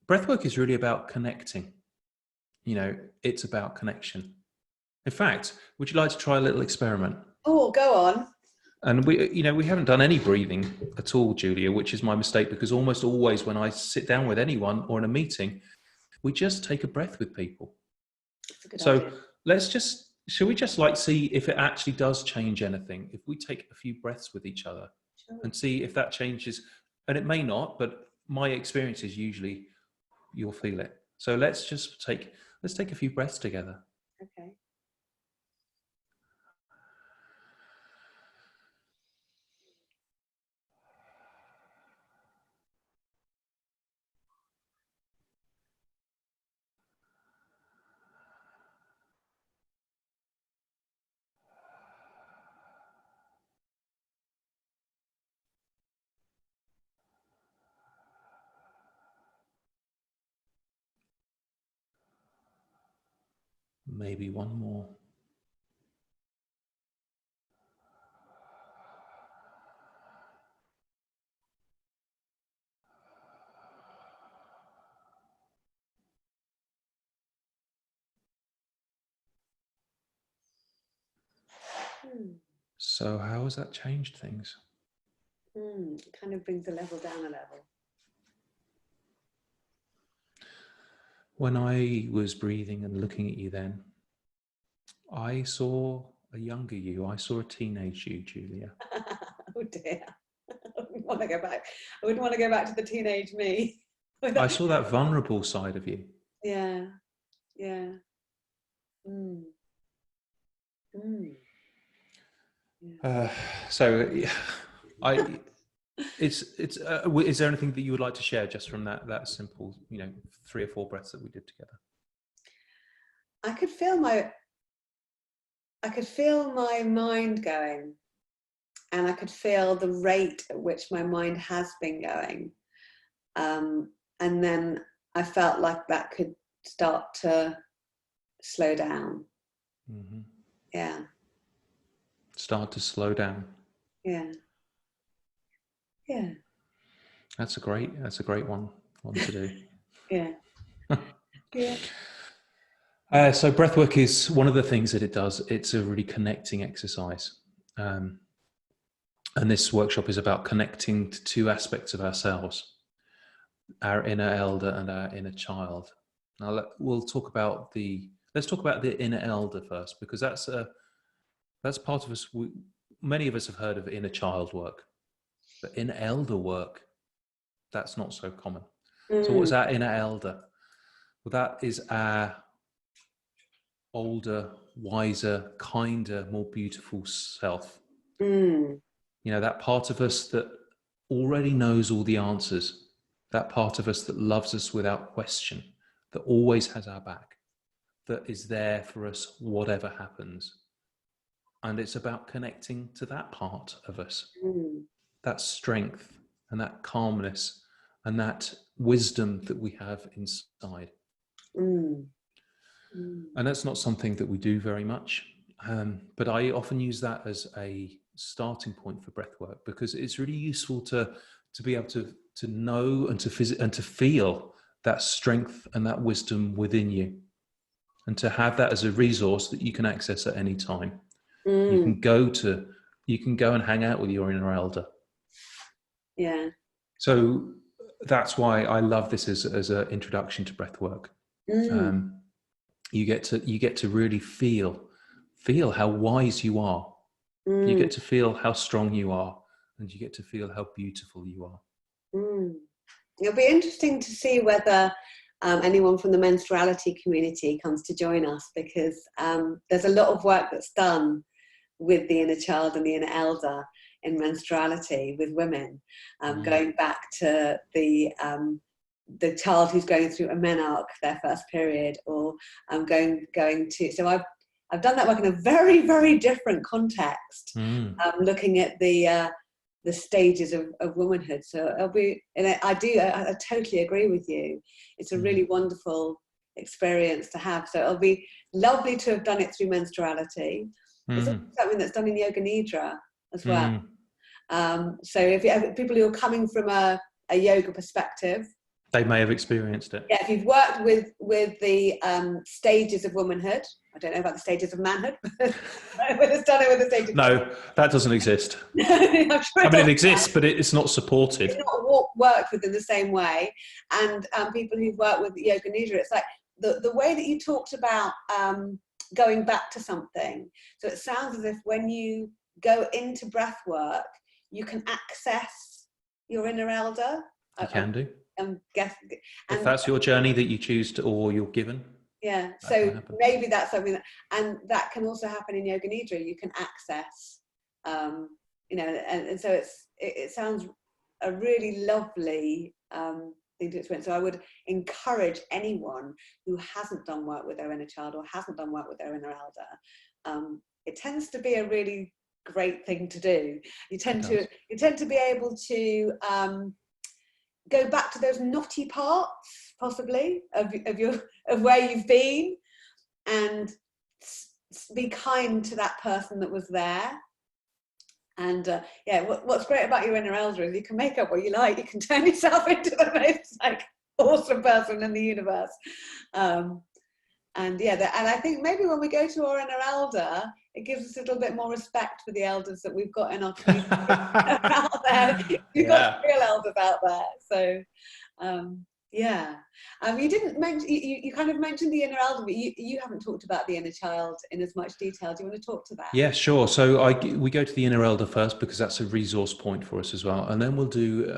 Breathwork is really about connecting. It's about connection. In fact, would you like to try a little experiment? Oh, go on. And we haven't done any breathing at all, Julia, which is my mistake, because almost always when I sit down with anyone or in a meeting, we just take a breath with people. That's a good idea. Shall we just see if it actually does change anything? If we take a few breaths with each other and see if that changes, and it may not, but my experience is usually you'll feel it. So let's take a few breaths together. Okay. maybe one more. So how has that changed things? It kind of brings the level down a level. When I was breathing and looking at you then, I saw a younger you. I saw a teenage you, Julia. Oh dear. I wouldn't want to go back. I wouldn't want to go back to the teenage me. I saw that vulnerable side of you. Yeah. Yeah. Mm. Mm. Yeah. Is there anything that you would like to share just from that simple, 3 or 4 breaths that we did together? I could feel my mind going, and I could feel the rate at which my mind has been going. And then I felt like that could start to slow down. Mm-hmm. Yeah. Start to slow down. Yeah. Yeah. That's a great one to do. Yeah. Yeah. So breathwork is one of the things that it does. It's a really connecting exercise. And this workshop is about connecting to 2 aspects of ourselves, our inner elder and our inner child. Now let's talk about the inner elder first, because that's part of us. Many of us have heard of inner child work, but inner elder work, that's not so common. So what's our inner elder? Well, that is our older, wiser, kinder, more beautiful self. That part of us that already knows all the answers, that part of us that loves us without question, that always has our back, that is there for us whatever happens. And it's about connecting to that part of us, that strength and that calmness and that wisdom that we have inside. And that's not something that we do very much. But I often use that as a starting point for breathwork, because it's really useful to be able to know and to feel that strength and that wisdom within you, and to have that as a resource that you can access at any time. You can go and hang out with your inner elder. Yeah. So that's why I love this as an introduction to breathwork. You get to really feel how wise you are. You get to feel how strong you are, and you get to feel how beautiful you are. It'll be interesting to see whether anyone from the menstruality community comes to join us, because there's a lot of work that's done with the inner child and the inner elder in menstruality with women, going back to the child who's going through a menarche, their first period, or going to. So I've done that work in a very, very different context, looking at the stages of womanhood. So it'll be, and I totally agree with you. It's a really wonderful experience to have. So it'll be lovely to have done it through menstruality. It's also something that's done in Yoga Nidra as well. So if you have people who are coming from a yoga perspective, they may have experienced it. Yeah, if you've worked with the stages of womanhood, I don't know about the stages of manhood, but it's done it with the stages. No, that doesn't exist. I'm sure it exists, but it's not supported. It's not worked with in the same way. And people who've worked with Yoga Nidra, it's like the way that you talked about going back to something. So it sounds as if when you go into breath work, you can access your inner elder. You can do. If that's your journey that you choose to, or you're given. Yeah, so maybe that's something and that can also happen in Yoga Nidra. You can access, and so it sounds a really lovely thing to experience. So I would encourage anyone who hasn't done work with their inner child or hasn't done work with their inner elder. It tends to be a really great thing to do. You tend to be able to go back to those knotty parts, possibly, of where you've been, and be kind to that person that was there. And yeah, what's great about your inner elder is you can make up what you like. You can turn yourself into the most like awesome person in the universe. And yeah, and I think maybe when we go to our inner elder, it gives us a little bit more respect for the elders that we've got in our community out there. You've got real elders out there. So yeah, you didn't mention, you kind of mentioned the inner elder, but you haven't talked about the inner child in as much detail. Do you want to talk to that? Yeah, sure. So we go to the inner elder first because that's a resource point for us as well. And then we'll do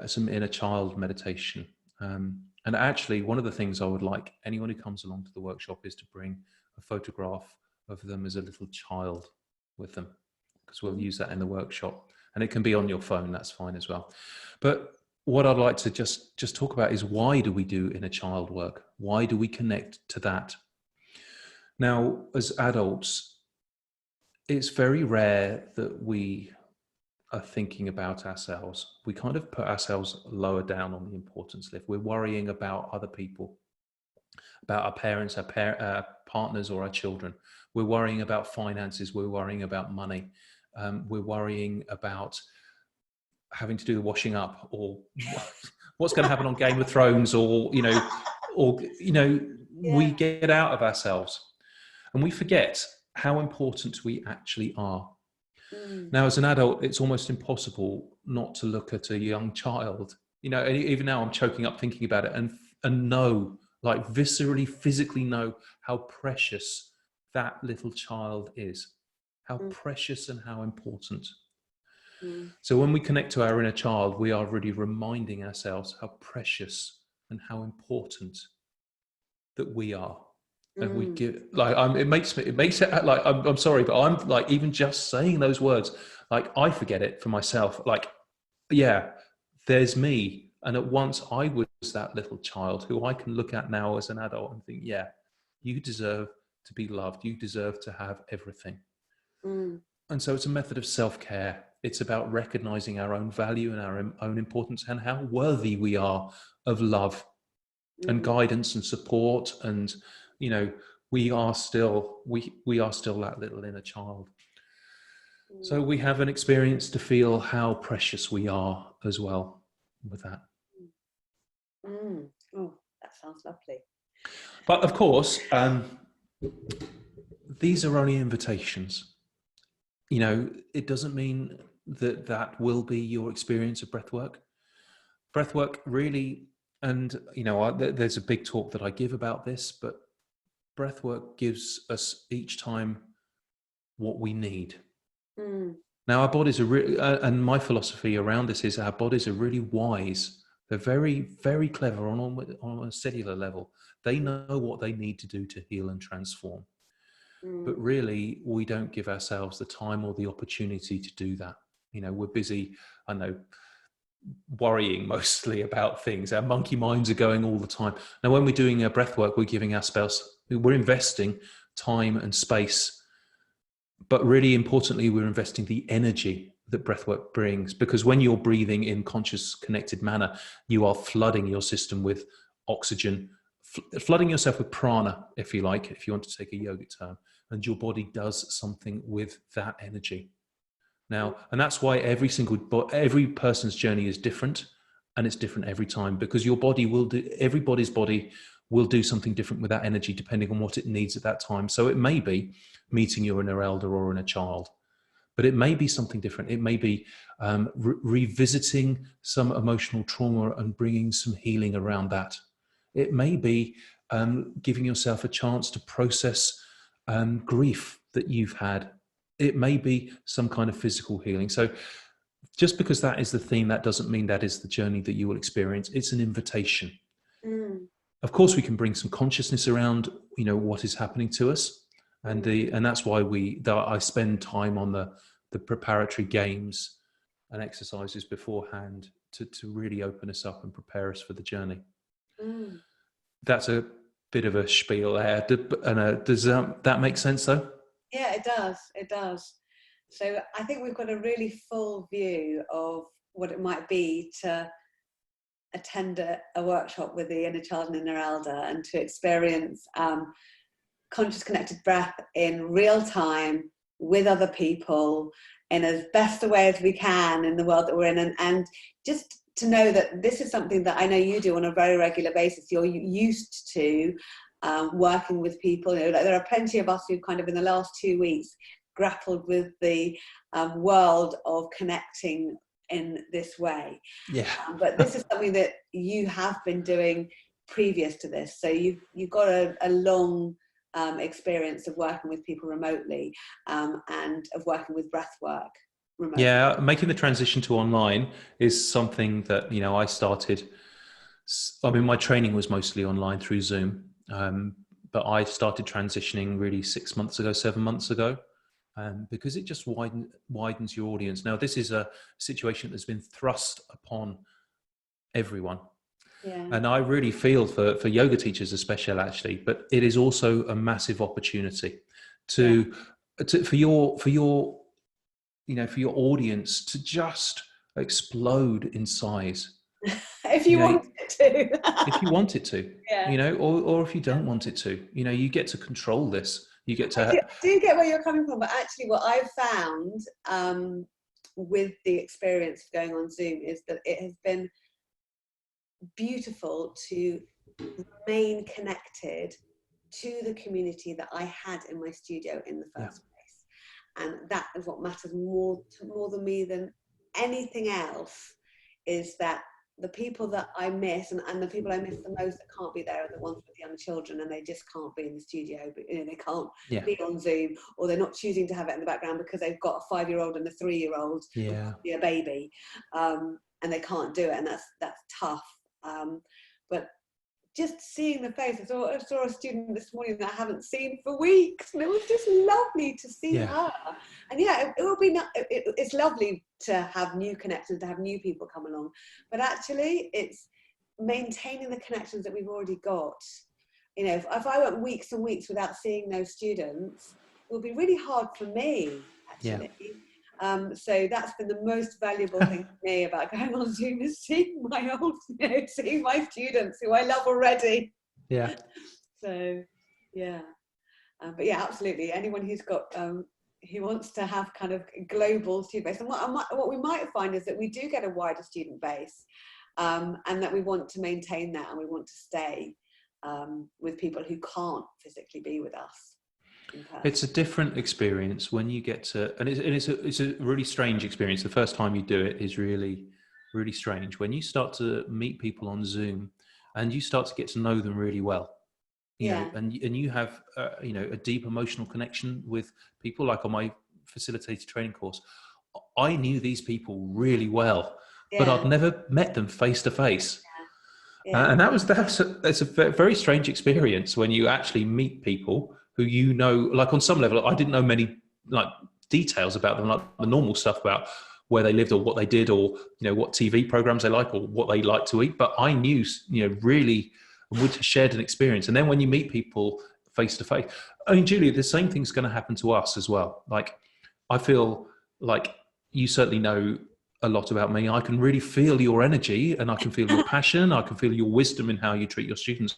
some inner child meditation. And actually, one of the things I would like anyone who comes along to the workshop is to bring a photograph of them as a little child with them, because we'll use that in the workshop. And it can be on your phone, that's fine as well. But what I'd like to just talk about is, why do we do inner child work? Why do we connect to that? Now, as adults, it's very rare that we are thinking about ourselves. We kind of put ourselves lower down on the importance list. We're worrying about other people, about our parents, our partners, or our children. We're worrying about finances. We're worrying about money. We're worrying about having to do the washing up, or what's going to happen on Game of Thrones, or we get out of ourselves and we forget how important we actually are. Now, as an adult, it's almost impossible not to look at a young child. Even now I'm choking up thinking about it, and know, like viscerally, physically know how precious that little child is, how precious and how important. So when we connect to our inner child, we are really reminding ourselves how precious and how important that we are. And we give, like, it makes it like, I'm sorry, but I'm like, even just saying those words, like, I forget it for myself. Like, yeah, there's me. And at once I was that little child who I can look at now as an adult and think, yeah, you deserve to be loved. You deserve to have everything. And so it's a method of self-care. It's about recognizing our own value and our own importance, and how worthy we are of love and guidance and support. And we are still that little inner child. So we have an experience to feel how precious we are as well with that. Oh, that sounds lovely. But of course, these are only invitations. It doesn't mean that will be your experience of breathwork. Breathwork really, and there's a big talk that I give about this, but breathwork gives us each time what we need. Now, our bodies are and my philosophy around this is, our bodies are really wise. They're very, very clever on a cellular level. They know what they need to do to heal and transform. But really, we don't give ourselves the time or the opportunity to do that. We're busy, worrying mostly about things. Our monkey minds are going all the time. Now, when we're doing a breath work, we're investing time and space. But really importantly, we're investing the energy that breathwork brings, because when you're breathing in conscious, connected manner, you are flooding your system with oxygen, flooding yourself with prana, if you like, if you want to take a yogic term, and your body does something with that energy. Now, and that's why every person's journey is different, and it's different every time, because everybody's body will do something different with that energy depending on what it needs at that time. So it may be meeting your inner elder or inner child, but it may be something different. It may be revisiting some emotional trauma and bringing some healing around that. It may be giving yourself a chance to process grief that you've had. It may be some kind of physical healing. So just because that is the theme, that doesn't mean that is the journey that you will experience. It's an invitation. Of course, we can bring some consciousness around, what is happening to us. And that's why I spend time on the preparatory games and exercises beforehand to really open us up and prepare us for the journey. That's a bit of a spiel there. Does that make sense though? Yeah, it does. It does. So I think we've got a really full view of what it might be to attend a workshop with the inner child and inner elder, and to experience conscious connected breath in real time with other people in as best a way as we can in the world that we're in, and just to know that this is something that I know you do on a very regular basis. You're used to working with people. You know, like there are plenty of us who kind of in the last 2 weeks grappled with the world of connecting in this way. Yeah. But this is something that you have been doing previous to this. So you've got a long experience of working with people remotely and of working with breathwork remotely. Yeah, making the transition to online is something that, you know, I started. I mean, my training was mostly online through Zoom, but I started transitioning really 6 months ago, 7 months ago, because it just widens your audience. Now, this is a situation that's been thrust upon everyone. Yeah. And I really feel for yoga teachers especially, actually, but it is also a massive opportunity for your you know, for your audience to just explode in size. If you want it to. If you want it to, Yeah. you know, or if you don't want it to, you know, you get to control this. You get to. I do get where you're coming from, but actually what I've found with the experience of going on Zoom is that it has been beautiful to remain connected to the community that I had in my studio in the first place. And that is what matters more than me than anything else, is that the people that I miss and the people I miss the most that can't be there are the ones with young children, and they just can't be in the studio, but you know, they can't be on Zoom, or they're not choosing to have it in the background because they've got a 5-year-old and a 3-year-old, a baby, and they can't do it, and that's tough. But just seeing the face, I saw a student this morning that I haven't seen for weeks, and it was just lovely to see her. And it will be it's lovely to have new connections, to have new people come along, but actually it's maintaining the connections that we've already got. You know, if I went weeks and weeks without seeing those students, it would be really hard for me, actually. So that's been the most valuable thing for me about going on Zoom, is seeing seeing my students who I love already. So but absolutely, anyone who's got who wants to have kind of global student base, and what we might find is that we do get a wider student base, and that we want to maintain that, and we want to stay with people who can't physically be with us. It's a different experience when you get to, and it's a really strange experience. The first time you do it is really, really strange. When you start to meet people on Zoom and you start to get to know them really well, you know, and you have, you know, a deep emotional connection with people. Like on my facilitated training course, I knew these people really well, but I'd never met them face to face. And that's a very strange experience when you actually meet people who, you know, like on some level, I didn't know many like details about them, like the normal stuff about where they lived or what they did, or, you know, what TV programs they like or what they like to eat. But I knew, you know, really, we'd shared an experience. And then when you meet people face to face, I mean, Julia, the same thing's going to happen to us as well. Like, I feel like you certainly know a lot about me. I can really feel your energy, and I can feel your passion. I can feel your wisdom in how you treat your students,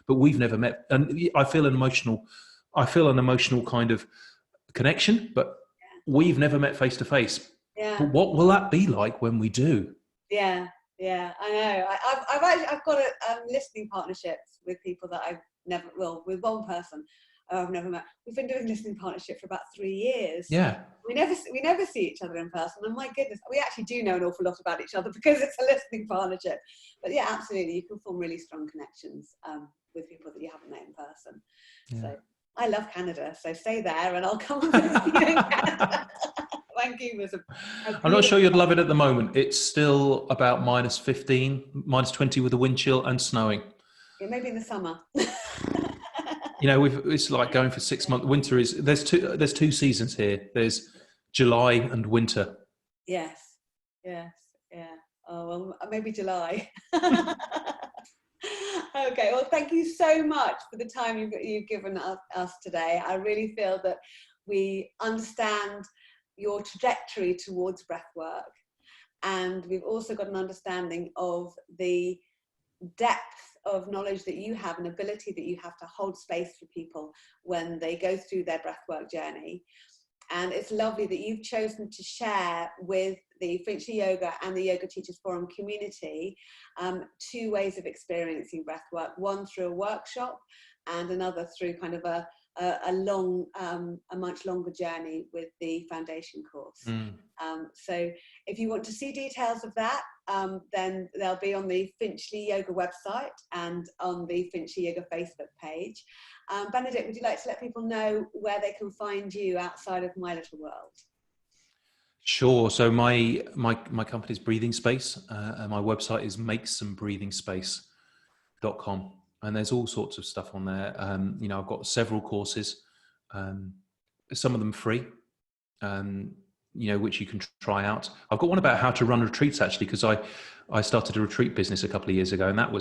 but we've never met. And I feel an emotional kind of connection, but we've never met face to face. But what will that be like when we do? I know. I've got listening partnerships with people that I've never, with one person I've never met. We've been doing listening partnership for about 3 years. We never see each other in person, and my goodness, we actually do know an awful lot about each other because it's a listening partnership. But absolutely, you can form really strong connections with people that you haven't met in person. So I love Canada, so stay there and I'll come and visit you in Canada. Vancouver's I'm not sure you'd love it at the moment. It's still about -15, -20 with a wind chill and snowing. Maybe in the summer. You know, it's like going for 6 months. Winter is, there's two seasons here. There's July and winter. Yes. Oh, well, maybe July. Okay, well, thank you so much for the time you've given us today. I really feel that we understand your trajectory towards breathwork, and we've also got an understanding of the depth of knowledge that you have, an ability that you have to hold space for people when they go through their breathwork journey. And it's lovely that you've chosen to share with the Finchley Yoga and the Yoga Teachers Forum community 2 ways of experiencing breathwork, one through a workshop and another through kind of a much longer journey with the foundation course. So if you want to see details of that, then they'll be on the Finchley Yoga website and on the Finchley Yoga Facebook page. Benedict, would you like to let people know where they can find you outside of My Little World? Sure. So my company's Breathing Space, and my website is makesomebreathingspace.com. And there's all sorts of stuff on there. You know, I've got several courses, some of them free, you know, which you can try out. I've got one about how to run retreats, actually, because I started a retreat business a couple of years ago, and that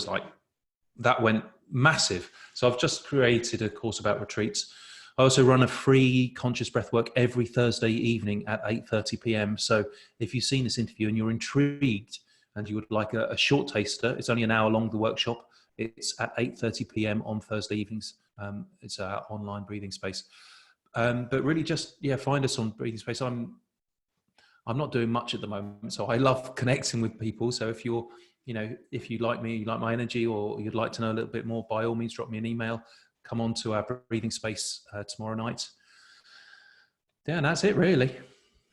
went massive. So I've just created a course about retreats. I also run a free conscious breathwork every Thursday evening at 8:30 p.m. So if you've seen this interview and you're intrigued and you would like a short taster, it's only an hour long, the workshop. It's at 8:30 p.m. on Thursday evenings. It's our online Breathing Space. But really just, find us on Breathing Space. I'm not doing much at the moment, so I love connecting with people. So if you're, if you like me, you like my energy, or you'd like to know a little bit more, by all means, drop me an email. Come on to our Breathing Space tomorrow night. Yeah, and that's it, really.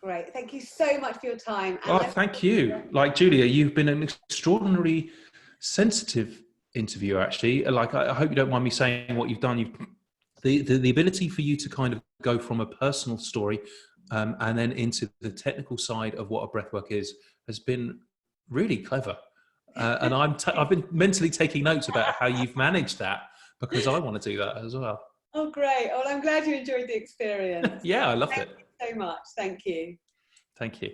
Great. Thank you so much for your time. Thank you. Like, Julia, you've been an extraordinarily sensitive interviewer, actually. Like, I hope you don't mind me saying what you've done. The ability for you to kind of go from a personal story and then into the technical side of what a breathwork is has been really clever. And I've been mentally taking notes about how you've managed that, because I want to do that as well. Oh, great. Well, I'm glad you enjoyed the experience. Yeah, I loved it. Thank you so much. Thank you. Thank you.